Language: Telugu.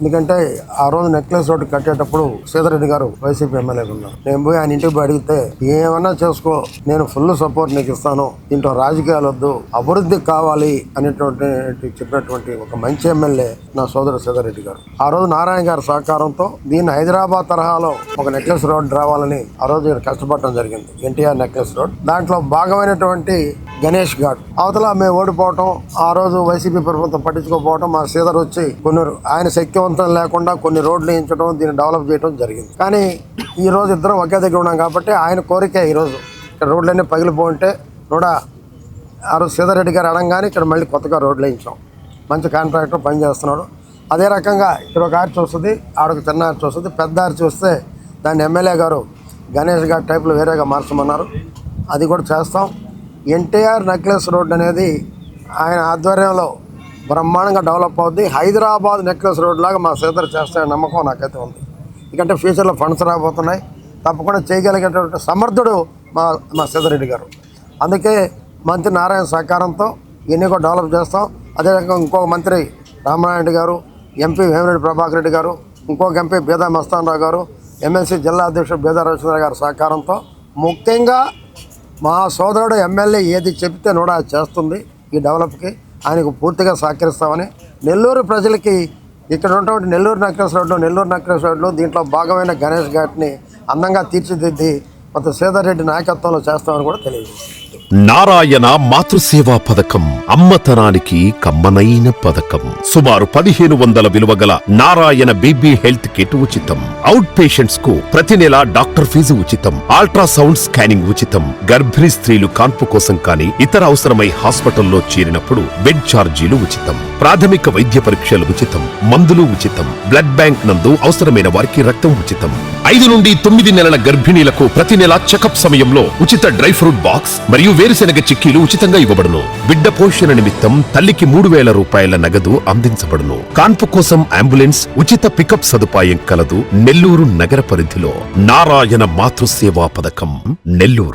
ఎందుకంటే ఆ రోజు నెక్లెస్ రోడ్డు కట్టేటప్పుడు సీతారెడ్డి గారు వైసీపీ ఎమ్మెల్యేగా ఉన్నారు. నేను పోయి ఆయన ఇంటికి పోయి అడిగితే ఏమన్నా చేసుకో, నేను ఫుల్ సపోర్ట్ నీకు ఇస్తాను, దీంట్లో రాజకీయాలు వద్దు, అభివృద్ధి కావాలి అనేటువంటి చెప్పినటువంటి ఒక మంచి ఎమ్మెల్యే నా సోదరుడు సీతారెడ్డి గారు. ఆ రోజు నారాయణ గారి సహకారంతో దీన్ని హైదరాబాద్ తరహాలో ఒక నెక్లెస్ రోడ్ రావాలని ఆ రోజు కష్టపడటం జరిగింది. NTR necklace road. దాంట్లో భాగమైనటువంటి గణేష్ ఘాట్ అవతల మేము ఓడిపోవటం, ఆ రోజు వైసీపీ ప్రభుత్వం పట్టించుకోకపోవటం, మా సీదర్ వచ్చి కొన్ని ఆయన శక్తివంతం లేకుండా కొన్ని రోడ్లు వేయించడం, దీన్ని డెవలప్ చేయడం జరిగింది. కానీ ఈ రోజు ఇద్దరం ఒకే దగ్గర ఉన్నాం కాబట్టి ఆయన కోరికే ఈరోజు ఇక్కడ రోడ్లన్నీ పగిలిపోతుంటే కూడా ఆ రోజు సీతారెడ్డి గారు అడగగానే ఇక్కడ మళ్ళీ కొత్తగా రోడ్లు వేయించాం. మంచి కాంట్రాక్టర్ పనిచేస్తున్నాడు. అదే రకంగా ఇక్కడ ఒక ఆర్చి వస్తుంది, ఆడొక చిన్న ఆర్చి వస్తుంది. పెద్ద ఆర్చి వస్తే దాన్ని ఎమ్మెల్యే గారు గణేష్ ఘాట్ టైప్లో వేరేగా మార్చమన్నారు. అది కూడా చేస్తాం. ఎన్టీఆర్ నెక్లెస్ రోడ్ అనేది ఆయన ఆధ్వర్యంలో బ్రహ్మాండంగా డెవలప్ అవుద్ది. హైదరాబాద్ నెక్లెస్ రోడ్ లాగా మా సీదర్ చేస్తాయని నమ్మకం నాకైతే ఉంది. ఎందుకంటే ఫ్యూచర్లో ఫండ్స్ రాబోతున్నాయి. తప్పకుండా చేయగలిగేటువంటి సమర్థుడు మా సీతారెడ్డి గారు. అందుకే మంత్రి నారాయణ సహకారంతో ఇవన్నీ కూడా డెవలప్ చేస్తాం. అదే రకంగా ఇంకొక మంత్రి రామనారాయణ గారు, ఎంపీ వేమిరెడ్డి ప్రభాకర్ రెడ్డి గారు, ఇంకొక ఎంపీ బేదా మస్తాన్ రావు గారు, ఎమ్మెల్సీ జిల్లా అధ్యక్షుడు బేదా రవిచంద్ర గారి సహకారంతో ముఖ్యంగా మా సోదరుడు ఎమ్మెల్యే ఏది చెప్తే కూడా చేస్తుంది. ఈ డెవలప్కి ఆయనకు పూర్తిగా సహకరిస్తామని నెల్లూరు ప్రజలకి ఇక్కడ ఉన్నటువంటి నెల్లూరు నెక్లెస్ రోడ్లో దీంట్లో భాగమైన గణేష్ ఘాట్ని అందంగా తీర్చిదిద్ది మొత్తం సీతారెడ్డి నాయకత్వంలో చేస్తామని కూడా తెలియజేస్తుంది. నారాయణ మాతృసేవా పథకం అమ్మతనానికి కమ్మనైన పథకం. సుమారు 1500 విలువ గల నారాయణ బేబీ హెల్త్ కిట్ ఉచితం. అవుట్ పేషెంట్స్ కు ప్రతి నెల డాక్టర్ ఫీజు ఉచితం. అల్ట్రాసౌండ్ స్కానింగ్ ఉచితం. గర్భిణీ స్త్రీలు కాన్పు కోసం కానీ ఇతర అవసరమై హాస్పిటల్లో చేరినప్పుడు బెడ్ ఛార్జీలు ఉచితం. ప్రాథమిక వైద్య పరీక్షలు ఉచితం. మందులు ఉచితం. బ్లడ్ బ్యాంక్ నందు అవసరమైన వారికి రక్తం ఉచితం. 5 నుండి 9 నెలల గర్భిణీలకు ప్రతి నెల చెకప్ సమయంలో ఉచిత డ్రై ఫ్రూట్ బాక్స్ మరియు వేరుశెనగ చిక్కీలు ఉచితంగా ఇవ్వబడును. బిడ్డ పోషణ నిమిత్తం తల్లికి 3000 రూపాయల నగదు అందించబడును. కాన్పు కోసం అంబులెన్స్ ఉచిత పికప్ సదుపాయం కలదు. నెల్లూరు నగర పరిధిలో నారాయణ మాతృసేవా పథకం నెల్లూరు.